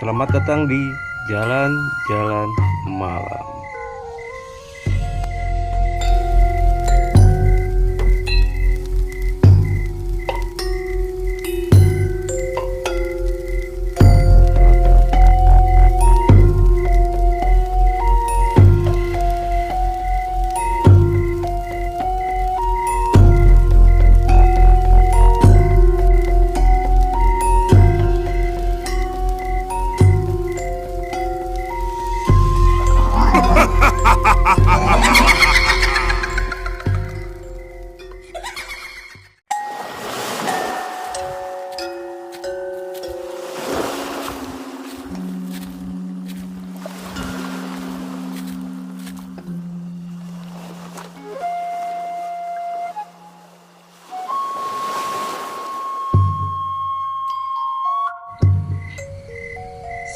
Selamat datang di Jalan-Jalan Malam.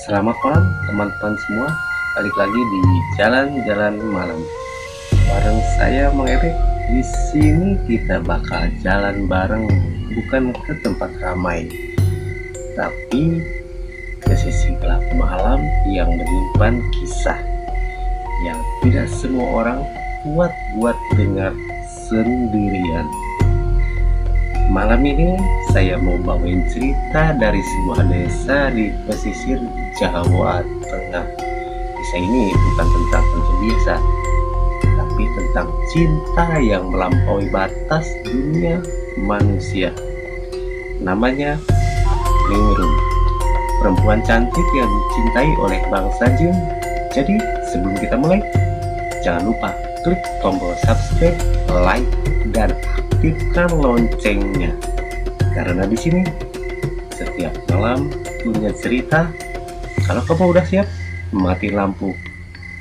Selamat malam teman-teman semua, balik lagi di Jalan-Jalan Malam bareng saya Mang Epe. Di sini kita bakal jalan bareng, bukan ke tempat ramai, tapi ke sisi gelap malam yang menyimpan kisah yang tidak semua orang kuat buat dengar sendirian. Malam ini saya mau bawain cerita dari sebuah desa di pesisir Jawa Tengah. Kisah ini bukan tentang hantu biasa, tapi tentang cinta yang melampaui batas dunia manusia. Namanya Ningrum, perempuan cantik yang dicintai oleh bangsa jin. Jadi sebelum kita mulai, jangan lupa klik tombol subscribe, like, dan aktifkan loncengnya. Karena di sini setiap malam punya cerita. Kalau kamu udah siap, mati lampu,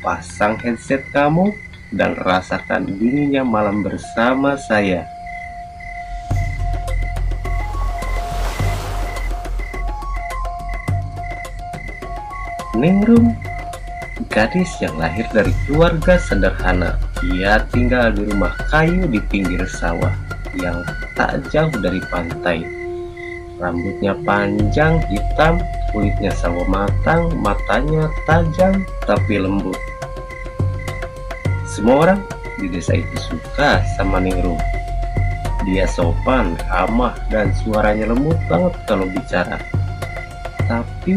pasang headset kamu, dan rasakan dinginnya malam bersama saya. Ningrum, gadis yang lahir dari keluarga sederhana. Ia tinggal di rumah kayu di pinggir sawah yang tak jauh dari pantai. Rambutnya panjang hitam, kulitnya sawo matang, matanya tajam tapi lembut. Semua orang di desa itu suka sama Ningrum. Dia sopan, ramah, dan suaranya lembut banget kalau bicara. Tapi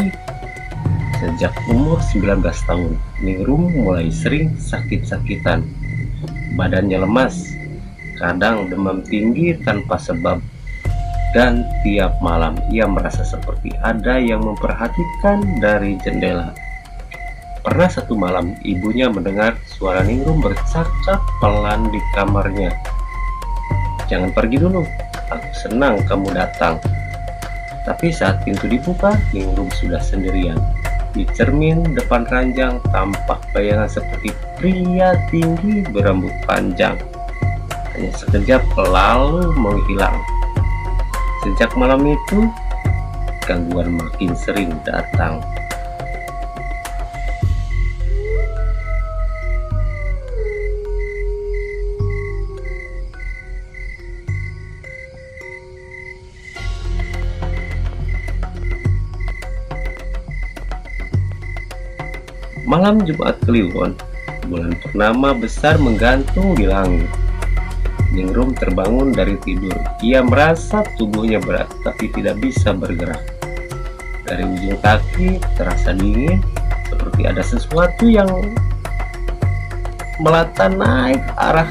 sejak umur 19 tahun, Ningrum mulai sering sakit-sakitan. Badannya lemas, kadang demam tinggi tanpa sebab. Dan tiap malam ia merasa seperti ada yang memperhatikan dari jendela. Pernah satu malam ibunya mendengar suara Ningrum bercakap pelan di kamarnya. "Jangan pergi dulu, aku senang kamu datang." Tapi saat pintu dibuka, Ningrum sudah sendirian. Di cermin depan ranjang tampak bayangan seperti pria tinggi berambut panjang. Hanya sekejap lalu menghilang. Sejak malam itu, gangguan makin sering datang. Malam Jumat Kliwon, bulan purnama besar menggantung di langit. Ningrum terbangun dari tidur. Ia merasa tubuhnya berat tapi tidak bisa bergerak. Dari ujung kaki terasa dingin, seperti ada sesuatu yang melata naik arah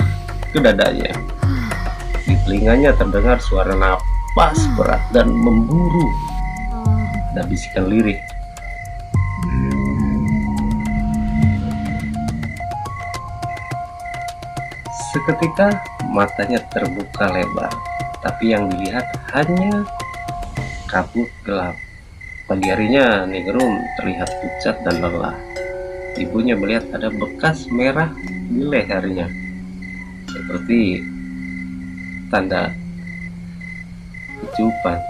ke dadanya. Di telinganya terdengar suara napas berat dan memburu. Dan bisikan lirih. Seketika matanya terbuka lebar, tapi yang dilihat hanya kabut gelap. Pagi harinya Ningrum terlihat pucat dan lelah. Ibunya melihat ada bekas merah di lehernya, seperti tanda kecupan.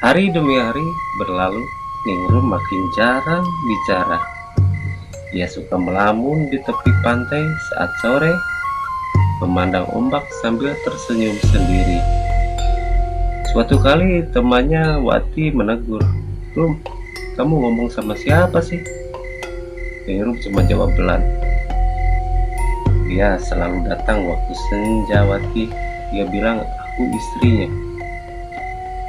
Hari demi hari berlalu, Ningrum makin jarang bicara. Ia suka melamun di tepi pantai saat sore, memandang ombak sambil tersenyum sendiri. Suatu kali temannya Wati menegur, "Rum, kamu ngomong sama siapa sih? Ningrum cuma jawab belan. Dia selalu datang waktu senjawati. Dia bilang aku istrinya.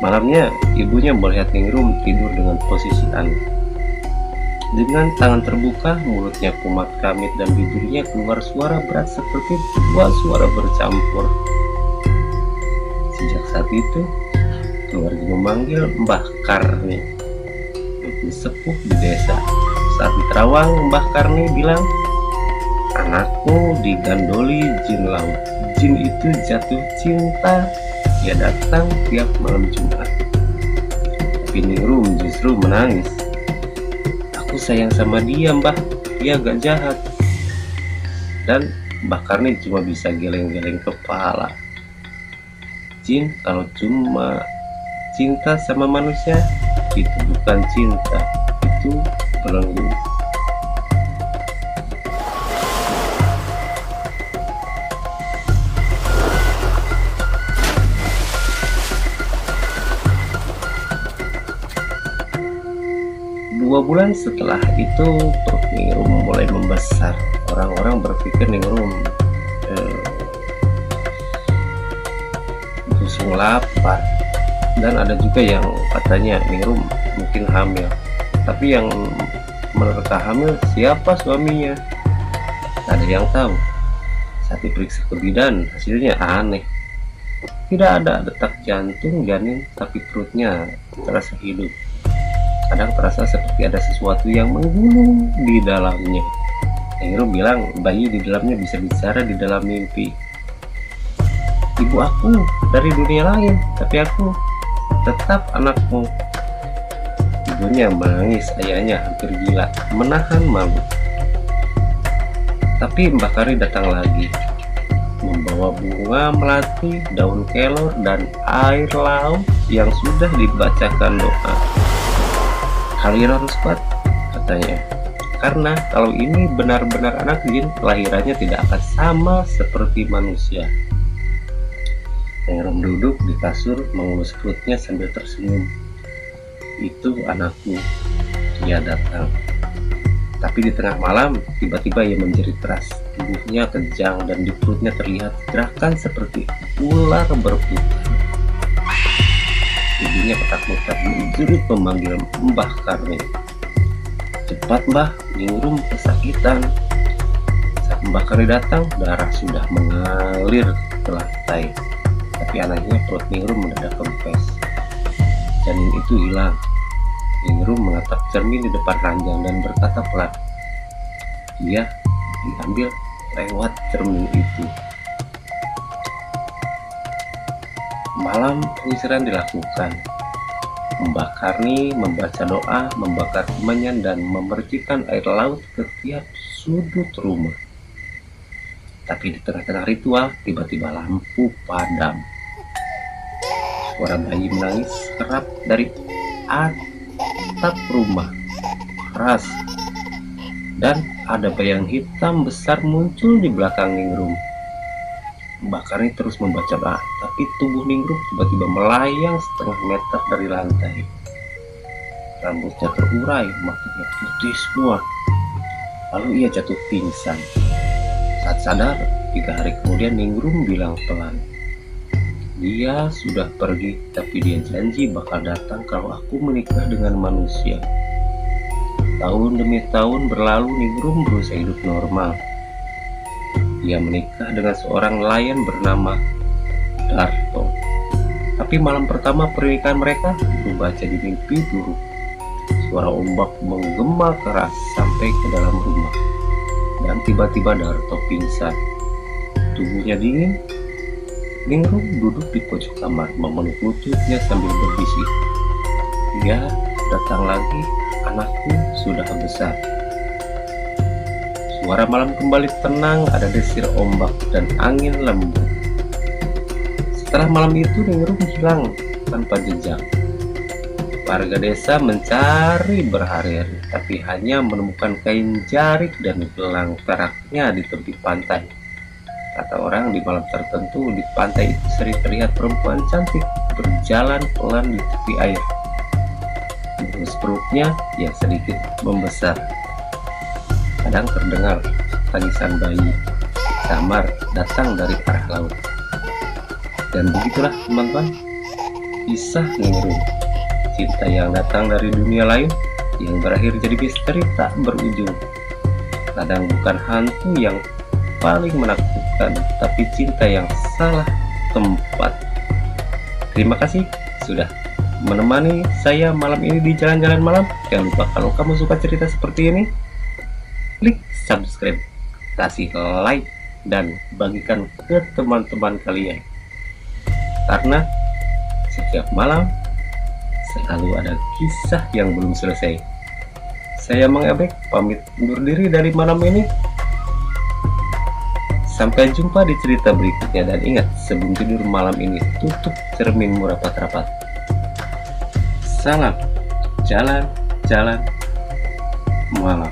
Malamnya ibunya melihat Ningrum tidur dengan posisi aneh. Dengan tangan terbuka, mulutnya kumat kamit dan bibirnya keluar suara berat seperti dua suara bercampur. Sejak saat itu, keluarga memanggil Mbah Karni, dukun sepuh di desa. Saat di Terawang, Mbah Karni bilang, anakku digandoli jin laut. Jin itu jatuh cinta. Dia datang tiap malam Jumat. Tapi Ningrum justru menangis. Aku sayang sama dia, Mbah. Dia gak jahat. Dan Mbah Karni cuma bisa geleng-geleng kepala. Jin kalau cuma cinta sama manusia, itu bukan cinta, itu belenggu. Dua bulan setelah itu perut Ningrum mulai membesar. Orang-orang berpikir Ningrum busung lapar, dan ada juga yang katanya Ningrum mungkin hamil. Tapi yang menerka hamil siapa suaminya? Tak ada yang tahu. Saat diperiksa ke bidan, hasilnya aneh. Tidak ada detak jantung janin, tapi perutnya terasa hidup. Kadang terasa seperti ada sesuatu yang menggunung di dalamnya. Ningrum bilang bayi di dalamnya bisa bicara di dalam mimpi. Ibu aku dari dunia lain, tapi aku tetap anakmu. Ibunya menangis, ayahnya hampir gila, menahan malu. Tapi Mbah Karni datang lagi, membawa bunga melati, daun kelor, dan air laut yang sudah dibacakan doa. Kalian harus kuat, katanya, karena kalau ini benar-benar anak jin, kelahirannya tidak akan sama seperti manusia. Ningrum duduk di kasur mengelus perutnya sambil tersenyum. Itu anakku. Dia datang. Tapi di tengah malam, tiba-tiba ia menjerit keras. Tubuhnya kejang dan di perutnya terlihat gerakan seperti ular berputar. Ibunya ketakutan menjerit memanggil Mbah Karni. Cepat Mbah, Ningrum kesakitan. Saat Mbah Karni datang, darah sudah mengalir ke lantai. Tapi anehnya perut Ningrum mendadak kempes. Janin itu hilang. Ningrum menatap cermin di depan ranjang dan berkata pelan. Dia diambil lewat cermin itu. Malam penyisiran dilakukan. Mbah Karni membaca doa, membakar kemenyan, dan memercikan air laut ke tiap sudut rumah. Tapi di tengah-tengah ritual, tiba-tiba lampu padam. Suara bayi menangis kerap dari atap rumah, keras. Dan ada bayang hitam besar muncul di belakang Ningrum. Mbah Karni terus membaca doa, tapi tubuh Ningrum tiba-tiba melayang setengah meter dari lantai. Rambutnya terurai, matanya putih semua. Lalu ia jatuh pingsan. Saat sadar, 3 hari kemudian Ningrum bilang pelan, dia sudah pergi, tapi dia janji bakal datang kalau aku menikah dengan manusia. Tahun demi tahun berlalu, Ningrum berusaha hidup normal. Dia menikah dengan seorang nelayan bernama Darto. Tapi malam pertama pernikahan mereka berubah jadi mimpi buruk. Suara ombak menggema keras sampai ke dalam rumah. Dan tiba-tiba Darto pingsan. Tubuhnya dingin. Ningrum duduk di pojok kamar memeluk lututnya sambil berbisik. Dia datang lagi, anakku sudah besar. Suara malam kembali tenang, ada desir ombak dan angin lembut. Setelah malam itu Ningrum hilang tanpa jejak. Warga desa mencari berhari-hari, tapi hanya menemukan kain jarik dan gelang peraknya di tepi pantai. Kata orang, di malam tertentu di pantai itu sering terlihat perempuan cantik berjalan pelan di tepi air. terus perutnya yang sedikit membesar. Kadang terdengar tangisan bayi samar datang dari arah laut. Dan begitulah teman-teman, kisah Ningrum, cinta yang datang dari dunia lain yang berakhir jadi misteri tak berujung. Kadang bukan hantu yang paling menakutkan, tapi cinta yang salah tempat. Terima kasih sudah menemani saya malam ini di jalan-jalan malam. Jangan lupa kalau kamu suka cerita seperti ini, klik subscribe, kasih like, dan bagikan ke teman-teman kalian. Karena setiap malam selalu ada kisah yang belum selesai. Saya Mang Ebek pamit undur diri dari malam ini. Sampai jumpa di cerita berikutnya, dan ingat, sebelum tidur malam ini tutup cerminmu rapat-rapat. Salam jalan-jalan malam.